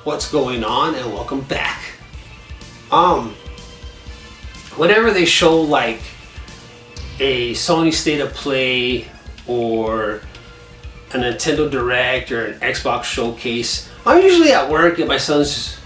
What's going on, and welcome back. Whenever they show like a Sony State of Play or a Nintendo Direct or an Xbox Showcase, I'm usually at work and my son's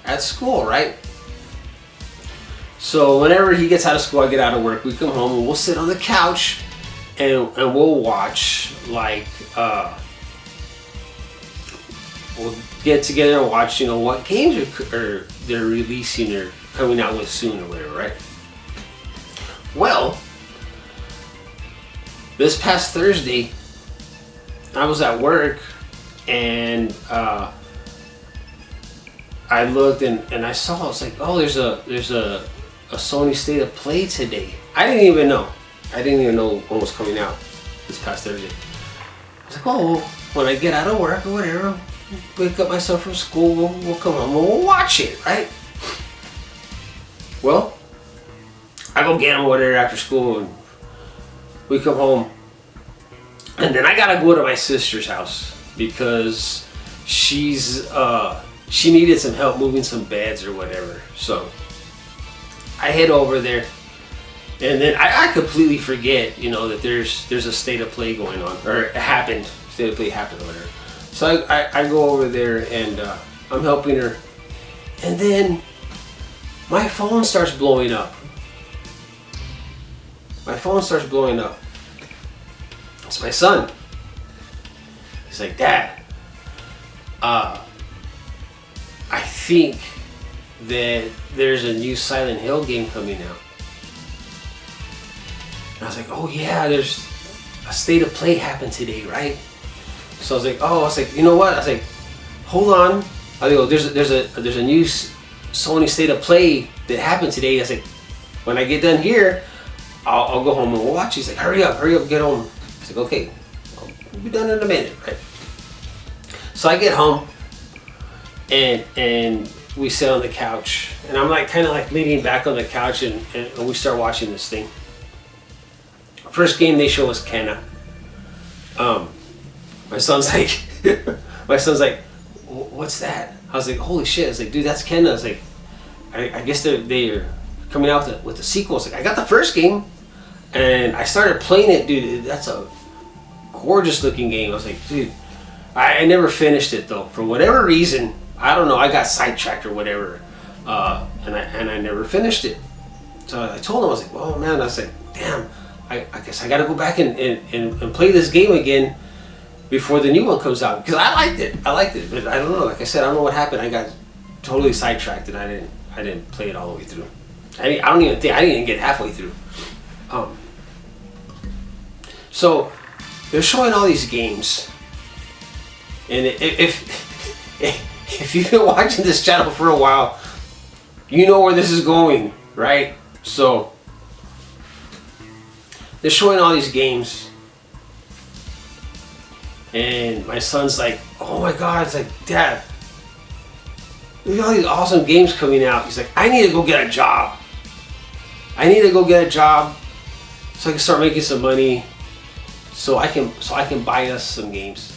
at school, right? So whenever he gets out of school, I get out of work, we come home and we'll sit on the couch and we'll watch like we'll get together and watch, you know, what games are they're releasing or coming out with soon or whatever, right? Well, this past Thursday, I was at work and I looked and I saw, I was like, oh, there's a Sony State of Play today. I didn't even know when was coming out this past Thursday. I was like, oh, when I get out of work or whatever, wake up myself from school, we'll come home and we'll watch it, right? Well, I go get him or whatever after school and we come home. And then I gotta go to my sister's house because she needed some help moving some beds or whatever. So I head over there, and then I completely forget, you know, that there's a State of Play going on, or it happened. State of Play happened or whatever. So I go over there and I'm helping her, and then my phone starts blowing up. It's my son. He's like, Dad, I think that there's a new Silent Hill game coming out. And I was like, oh yeah, there's a State of Play happened today, right? So I was like, you know what? I was like, hold on. I go, there's a new Sony State of Play that happened today. I was like, when I get done here, I'll go home and we'll watch. He's like, hurry up, get home. I was like, okay, we'll be done in a minute, right? So I get home and we sit on the couch, and I'm like kind of like leaning back on the couch and we start watching this thing. First game they show was Kenna. My son's like, what's that? I was like, holy shit. I was like, dude, that's Kenna. I was like, I guess they're coming out with the sequel. I was like, I got the first game and I started playing it, dude. That's a gorgeous looking game. I was like, dude, I never finished it though. For whatever reason, I don't know, I got sidetracked or whatever, and I never finished it. So I told him, I was like, oh man, I was like, damn, I guess I gotta go back and play this game again before the new one comes out, because I liked it, but I don't know, like I said, I don't know what happened. I got totally sidetracked and I didn't play it all the way through. I didn't even get halfway through. So they're showing all these games, and if you've been watching this channel for a while, you know where this is going, right? So they're showing all these games, and my son's like, oh my god, it's like, Dad, look at all these awesome games coming out. He's like, I need to go get a job so I can start making some money so I can buy us some games.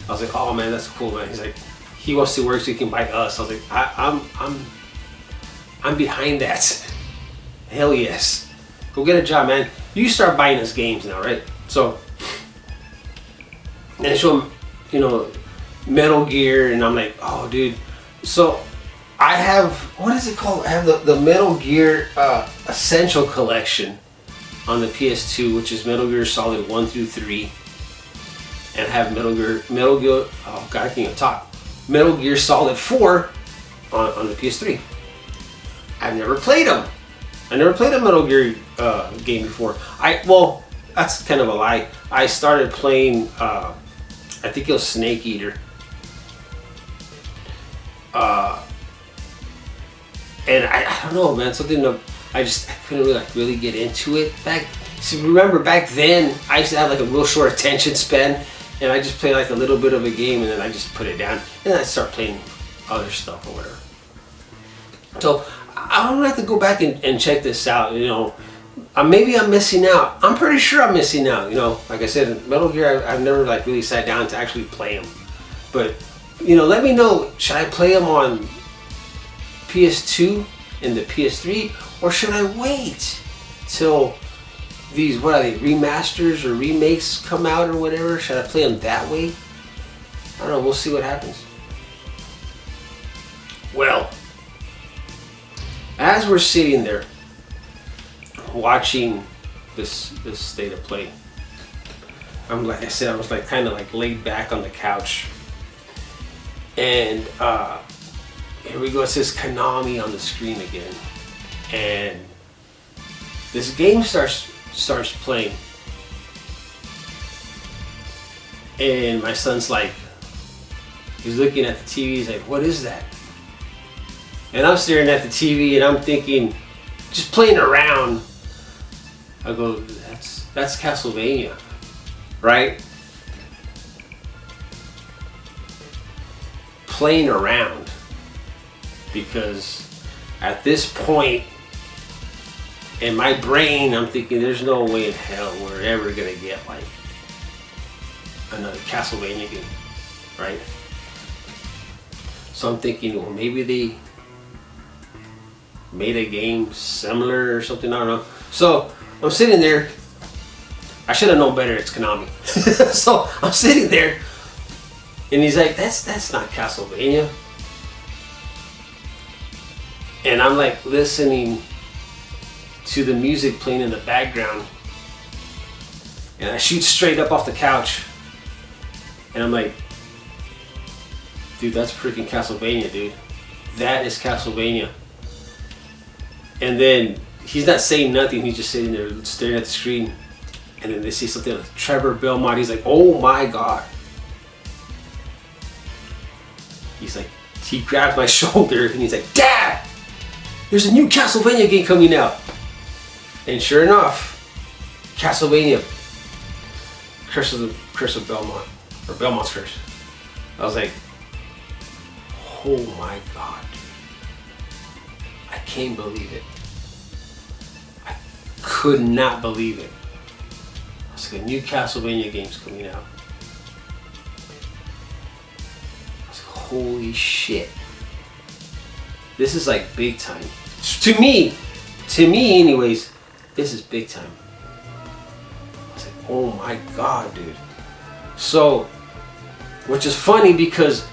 I was like, oh man, that's cool, man. He's like, he wants to work so he can buy us. I was like, I'm behind that. Hell yes. Go get a job, man. You start buying us games now, right? So, and they show him, you know, Metal Gear, and I'm like, oh dude. So I have, what is it called? I have the Metal Gear Essential Collection on the PS2, which is Metal Gear Solid 1 through 3. And I have Metal Gear, oh god, I can't even talk. Metal Gear Solid 4 on the PS3. I've never played them. I never played a Metal Gear game before. Well, that's kind of a lie. I started playing, I think it was Snake Eater. And I don't know, man, something that I couldn't really get into it. Remember back then, I used to have like a real short attention span, and I just played like a little bit of a game and then I just put it down, and then I start playing other stuff or whatever. So I'm gonna have to go back and check this out, you know. Maybe I'm missing out. I'm pretty sure I'm missing out, you know. Like I said, Metal Gear, I've never like really sat down to actually play them. But let me know. Should I play them on PS2 and the PS3, or should I wait till these, what are they, remasters or remakes come out or whatever? Should I play them that way? I don't know. We'll see what happens. Well, as we're sitting there watching this state of play, like I said, I was like kind of like laid back on the couch, and here we go. It says Konami on the screen again, and this game starts playing, and my son's like, he's looking at the TV. He's like, "What is that?" And I'm staring at the TV, and I'm thinking, just playing around. I go, that's Castlevania, right? Playing around, because at this point in my brain, I'm thinking, there's no way in hell we're ever gonna get like another Castlevania game, right? So I'm thinking, well, maybe they made a game similar or something, I don't know. So I'm sitting there. I should have known better. It's Konami. So I'm sitting there, and he's like, that's not Castlevania. And I'm like listening to the music playing in the background, and I shoot straight up off the couch, and I'm like, dude, that's freaking Castlevania, dude. That is Castlevania. And then he's not saying nothing. He's just sitting there staring at the screen. And then they see something like Trevor Belmont. He's like, oh my God. He's like, he grabs my shoulder and he's like, Dad, there's a new Castlevania game coming out. And sure enough, Castlevania, Curse of Belmont, or Belmont's Curse. I was like, oh my God. I can't believe it. I could not believe it. I was like, a new Castlevania game's coming out. I was like, holy shit. This is like big time. To me anyways, this is big time. I was like, oh my God, dude. So, which is funny because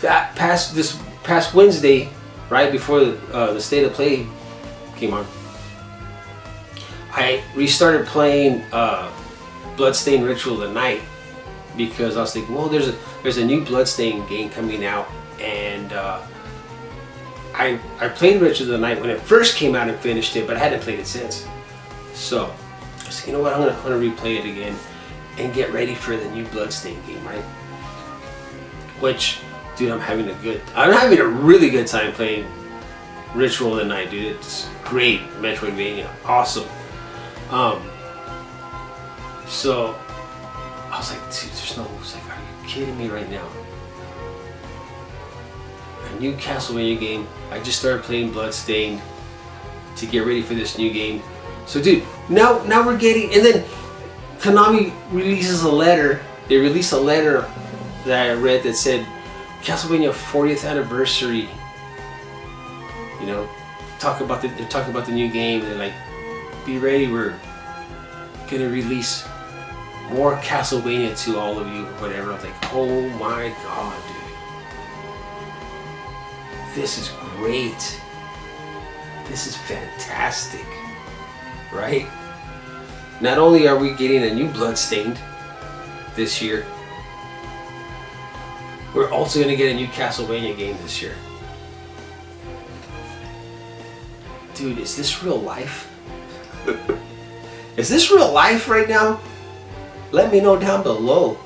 this past Wednesday, right before the State of Play came on, I restarted playing Bloodstained Ritual of the Night, because I was thinking, well, there's a new Bloodstained game coming out, and I played Ritual of the Night when it first came out and finished it, but I hadn't played it since. So I was like, you know what, I'm gonna replay it again and get ready for the new Bloodstained game, right? Which, dude, I'm having a really good time playing Ritual of the Night, dude. It's great. Metroidvania, awesome. So I was like, dude, are you kidding me right now? A new Castlevania game. I just started playing Bloodstained to get ready for this new game. So, dude, now we're getting, and then Konami releases a letter. They released a letter that I read that said, Castlevania 40th anniversary. You know, they're talking about the new game. They're like, be ready, we're gonna release more Castlevania to all of you, or whatever. I was like, oh my God, dude. This is great. This is fantastic. Right? Not only are we getting a new Bloodstained this year, we're also going to get a new Castlevania game this year. Dude, is this real life? Is this real life right now? Let me know down below.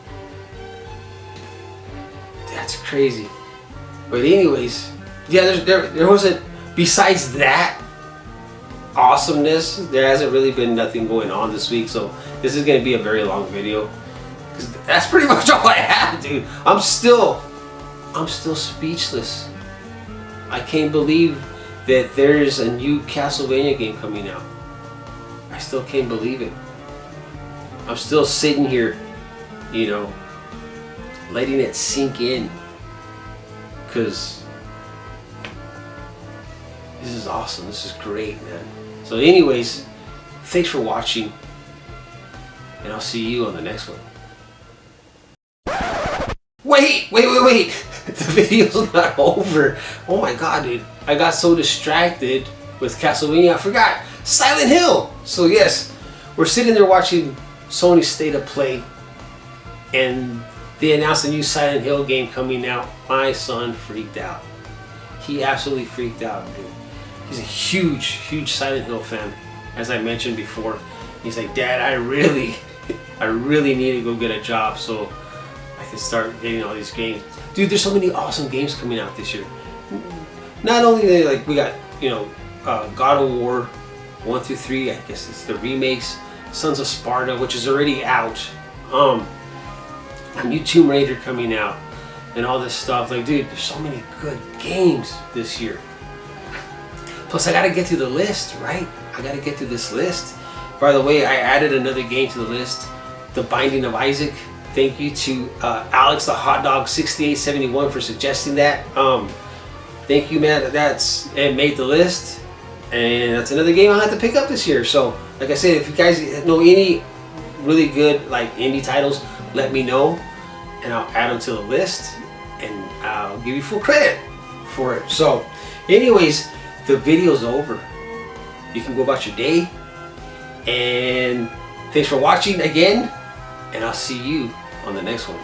That's crazy. But anyways, yeah, there wasn't, besides that awesomeness, there hasn't really been nothing going on this week, so this is going to be a very long video. Because that's pretty much all I have, dude. I'm still speechless. I can't believe that there's a new Castlevania game coming out. I still can't believe it. I'm still sitting here, you know, letting it sink in, because this is awesome. This is great, man. So anyways, thanks for watching, and I'll see you on the next one. Wait! The video's not over. Oh my god, dude. I got so distracted with Castlevania, I forgot Silent Hill. So yes, we're sitting there watching Sony's State of Play, and they announced a new Silent Hill game coming out. My son freaked out. He absolutely freaked out, dude. He's a huge Silent Hill fan, as I mentioned before. He's like, Dad, I really need to go get a job so I can start getting all these games. Dude, there's so many awesome games coming out this year. Not only like we got, you know, God of War 1 through 3, I guess it's the remakes. Sons of Sparta, which is already out. A new Tomb Raider coming out, and all this stuff. Like, dude, there's so many good games this year. Plus, I gotta get through the list, right? I gotta get through this list. By the way, I added another game to the list, The Binding of Isaac. Thank you to Alex the Hot Dog 6871 for suggesting that. Thank you, man. It made the list, and that's another game I'll have to pick up this year. So, like I said, if you guys know any really good like indie titles, let me know, and I'll add them to the list, and I'll give you full credit for it. So, anyways, the video's over. You can go about your day, and thanks for watching again, and I'll see you on the next one.